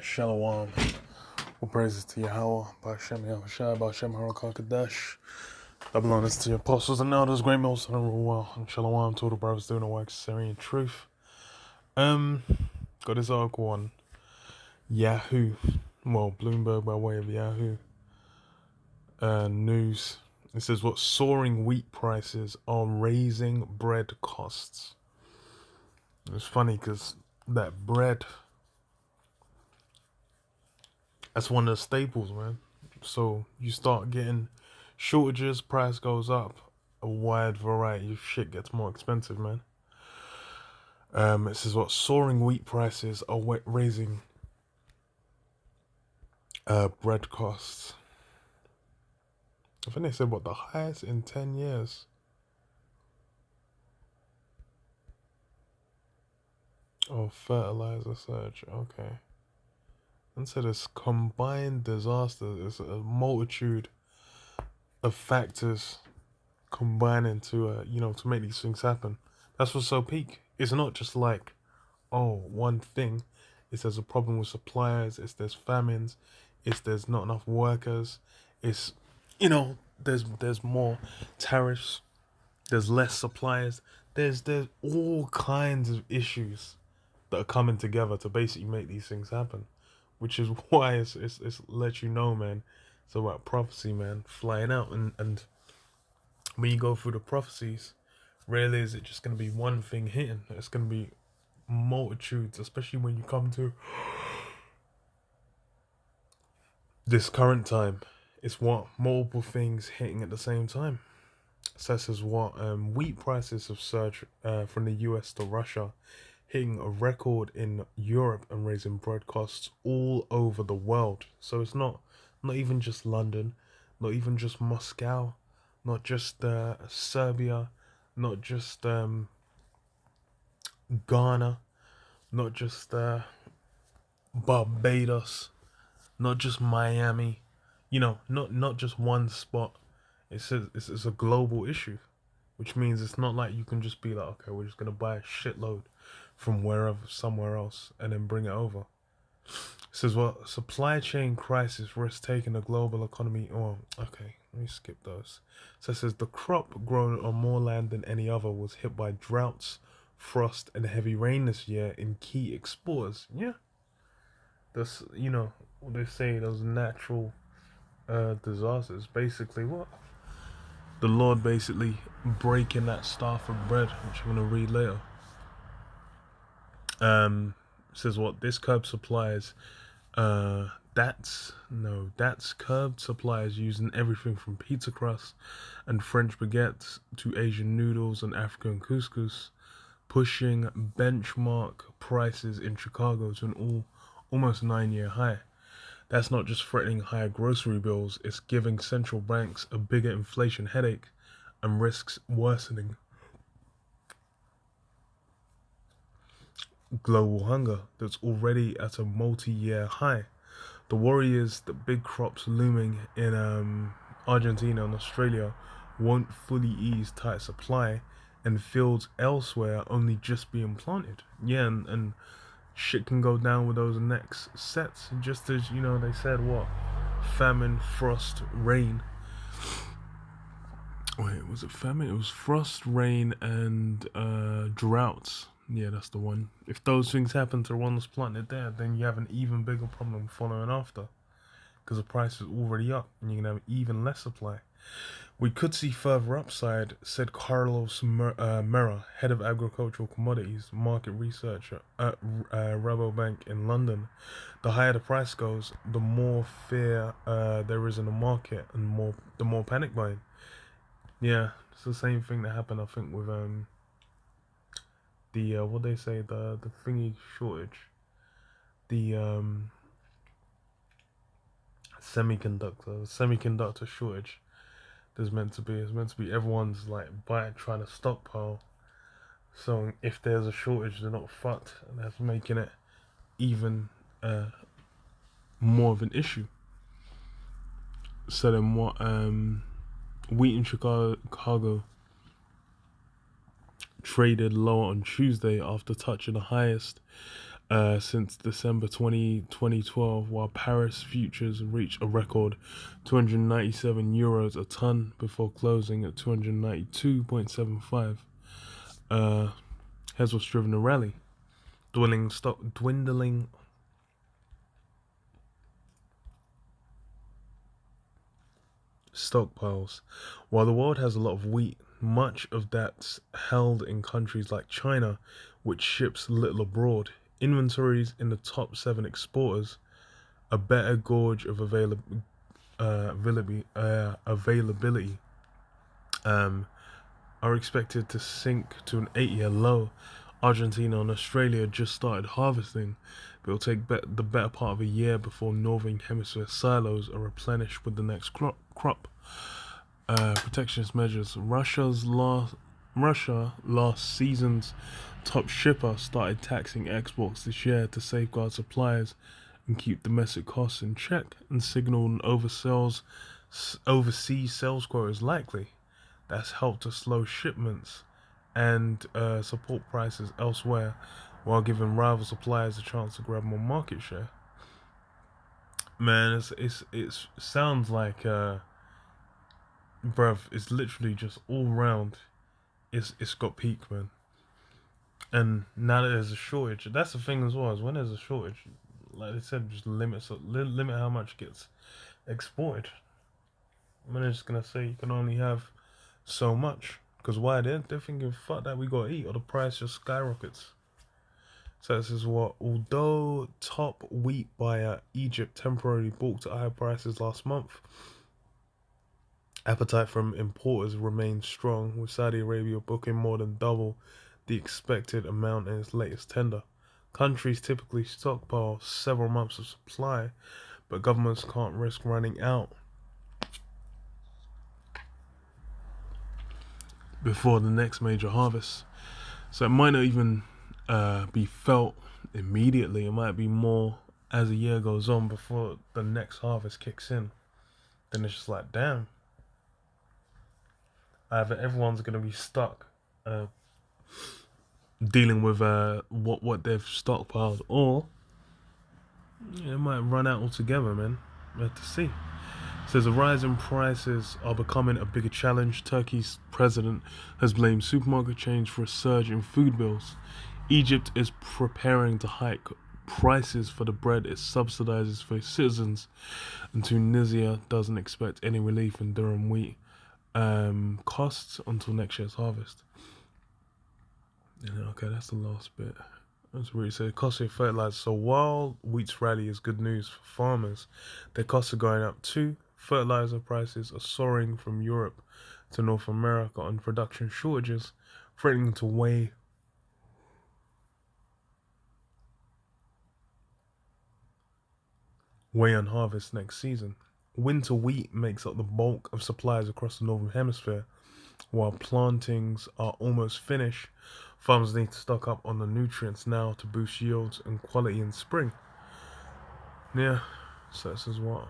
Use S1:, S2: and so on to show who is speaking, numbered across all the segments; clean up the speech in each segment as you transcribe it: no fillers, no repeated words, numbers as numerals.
S1: Shalom. All praises to Yahweh, Ba'Shem Yahushua, Ba'Shem HaRakakadash. Double honors to your apostles and elders, great most of the rule well. And Shalom to all the brothers doing the work of Syrian truth. Got this article on Yahoo. Well, Bloomberg by way of Yahoo. News. It says what soaring wheat prices are raising bread costs. It's funny because that bread, that's one of the staples, man. So you start getting shortages, price goes up, a wide variety of shit gets more expensive, man. It says what soaring wheat prices are raising bread costs. I think they said what the highest in 10 years. Oh, fertilizer surge. Okay. And so this combined disaster is a multitude of factors combining to to make these things happen. That's what's so peak. It's not just like, oh, one thing. It's there's a problem with suppliers. It's there's famines. It's there's not enough workers. It's there's more tariffs. There's less suppliers. There's all kinds of issues that are coming together to basically make these things happen, which is why it's let you know, man. It's about prophecy, man, flying out, and when you go through the prophecies, rarely is it just going to be one thing hitting. It's going to be multitudes, especially when you come to this current time. It's what multiple things hitting at the same time. So this is what wheat prices have surged from the US to Russia, hitting a record in Europe and raising bread costs all over the world. So it's not even just London, not even just Moscow, not just Serbia, not just Ghana, not just Barbados, not just Miami, not just one spot. It's a global issue, which means it's not like you can just be like, okay, we're just going to buy a shitload from somewhere else and then bring it over. It says, well, supply chain crisis risks taking the global economy. Oh, okay, let me skip those. So it says the crop grown on more land than any other was hit by droughts, frost, and heavy rain this year in key exporters. Yeah, that's what they say, those natural disasters. Basically, what the Lord basically breaking that staff of bread, which I'm gonna read later. Says what this curb supplies. That's curbed suppliers using everything from pizza crust and French baguettes to Asian noodles and African couscous, pushing benchmark prices in Chicago to an almost 9-year high. That's not just threatening higher grocery bills, it's giving central banks a bigger inflation headache and risks worsening global hunger that's already at a multi-year high. The worry is that big crops looming in Argentina and Australia won't fully ease tight supply, and fields elsewhere only just being planted. Yeah, and shit can go down with those next sets, just as they said what famine, frost, rain. Wait, was it famine? It was frost, rain, and droughts. Yeah, that's the one. If those things happen to the one that's planted there, then you have an even bigger problem following after, because the price is already up and you're going to have even less supply. We could see further upside, said Carlos Mera, head of agricultural commodities market research at Rabobank in London. The higher the price goes, the more fear there is in the market, and the more panic buying. Yeah, it's the same thing that happened, I think, with the what they say, the thingy shortage, the semiconductor shortage. It's meant to be everyone's like trying to stockpile. So if there's a shortage, they're not fucked, and that's making it even more of an issue. So then what? Wheat in Chicago traded lower on Tuesday after touching the highest since December 2012, while Paris futures reached a record €297 a ton before closing at 292.75. Has what's driven the rally. Dwindling stockpiles. While the world has a lot of wheat, much of that's held in countries like China, which ships little abroad. Inventories in the top 7 exporters, a better gauge of availability, um, are expected to sink to an 8-year low. Argentina and Australia just started harvesting, but it'll take the better part of a year before Northern Hemisphere silos are replenished with the next crop. Protectionist measures. Russia, last season's top shipper, started taxing exports this year to safeguard suppliers and keep domestic costs in check, and signaled an overseas sales growth is likely. That's helped to slow shipments and support prices elsewhere, while giving rival suppliers a chance to grab more market share. Man, it sounds like bruv, it's literally just all round. It's got peak, man. And now that there's a shortage, that's the thing as well. Is when there's a shortage, like they said, just limit how much gets exported. I mean, they're just gonna say you can only have so much. Because why? They're thinking, fuck that, we gotta eat, or the price just skyrockets. So this is what, although top wheat buyer Egypt temporarily balked at high prices last month, appetite from importers remains strong, with Saudi Arabia booking more than double the expected amount in its latest tender. Countries typically stockpile several months of supply, but governments can't risk running out before the next major harvest. So it might not even be felt immediately. It might be more as the year goes on before the next harvest kicks in. Then it's just like, damn. Either everyone's gonna be stuck dealing with what they've stockpiled, or it might run out altogether, man. We have to see. It says a rise in prices are becoming a bigger challenge. Turkey's president has blamed supermarket chains for a surge in food bills. Egypt is preparing to hike prices for the bread it subsidizes for its citizens, and Tunisia doesn't expect any relief in durum wheat costs until next year's harvest. Okay, that's the last bit. That's what it said. Cost of fertilizer. So while wheat's rally is good news for farmers, their costs are going up too. Fertilizer prices are soaring from Europe to North America on production shortages, threatening to weigh on harvest next season. Winter wheat makes up the bulk of supplies across the Northern Hemisphere. While plantings are almost finished, farmers need to stock up on the nutrients now to boost yields and quality in spring. Yeah, so this is what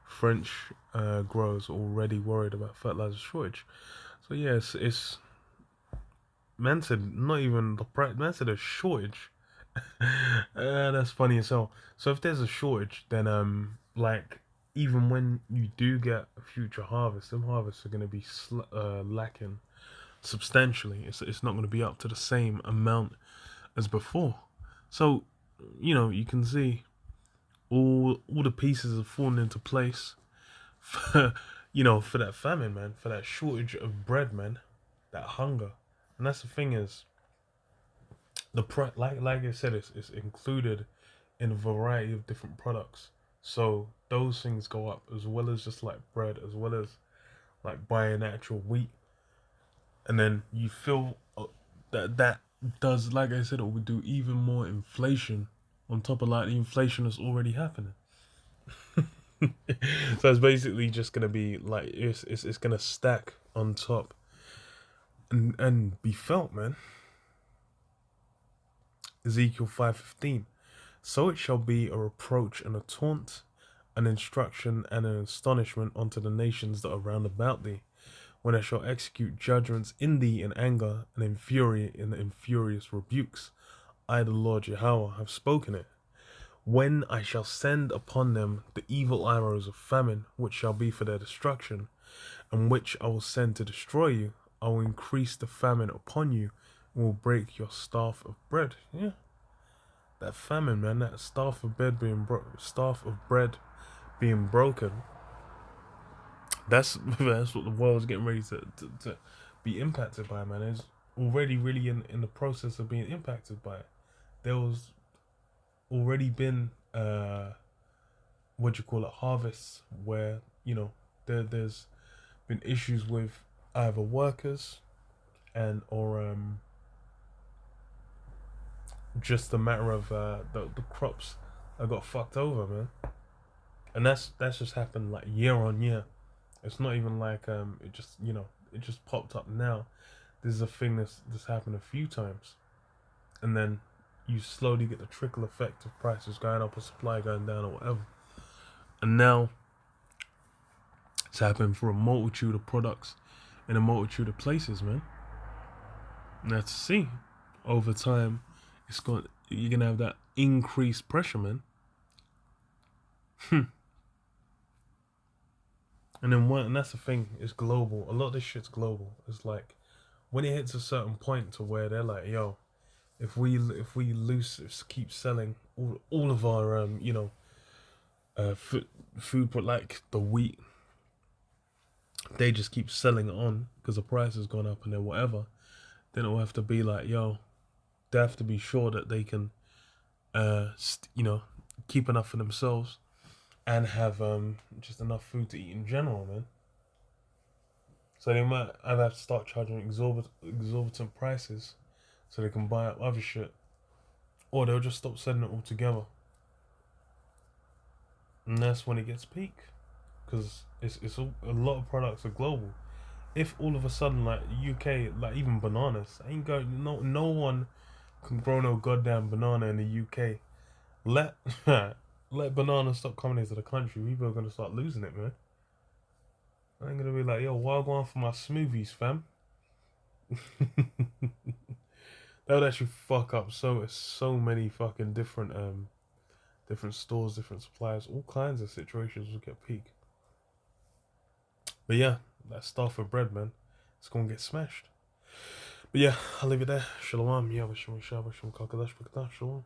S1: French growers already worried about fertilizer shortage. So yes, it's man said not even the price. Man said a shortage. That's funny as hell. So if there's a shortage, then like even when you do get a future harvest, them harvests are gonna be lacking substantially. It's not gonna be up to the same amount as before. So you can see all the pieces have fallen into place for for that famine, man, for that shortage of bread, man, that hunger. And that's the thing is the like I said, it's included in a variety of different products. So those things go up as well as just like bread, as well as like buying actual wheat. And then you feel that does, like I said, it would do even more inflation on top of like the inflation that's already happening. So it's basically just gonna be like it's gonna stack on top and be felt, man. Ezekiel 5:15. So it shall be a reproach and a taunt, an instruction and an astonishment unto the nations that are round about thee, when I shall execute judgments in thee in anger, and in fury in the infurious rebukes. I, the Lord Yahweh, have spoken it. When I shall send upon them the evil arrows of famine, which shall be for their destruction, and which I will send to destroy you, I will increase the famine upon you, and will break your staff of bread. Yeah, that famine, man, that staff of bread being broken. That's what the world's getting ready to be impacted by, man. It's already really in the process of being impacted by it. There was already been what you call it, harvests where there's been issues with either workers and or just a matter of the crops that got fucked over, man. And that's just happened like year on year. It's not even like it just popped up now. This is a thing that's happened a few times, and then you slowly get the trickle effect of prices going up or supply going down or whatever. And now it's happened for a multitude of products in a multitude of places, man. And that's to see over time. You're gonna have that increased pressure, man. And that's the thing. It's global. A lot of this shit's global. It's like when it hits a certain point to where they're like, yo, if we keep selling all of our food, but like the wheat, they just keep selling it on because the price has gone up and then whatever. Then it'll have to be like, yo, they have to be sure that they can, keep enough for themselves and have just enough food to eat in general, man. So they might either have to start charging exorbitant prices so they can buy up other shit, or they'll just stop selling it altogether. And that's when it gets peak, because a lot of products are global. If all of a sudden, like UK, like even bananas, ain't going no one can grow no goddamn banana in the UK. Let let bananas stop coming into the country, people are gonna start losing it, man. I'm gonna be like, yo, why go on for my smoothies, fam? That would actually fuck up so many fucking different stores, different suppliers, all kinds of situations will get peak. But yeah, that stuff for bread, man, it's gonna get smashed. But yeah, I'll leave it there. Shalom, yeah, shalom, shalom, shalom, shalom.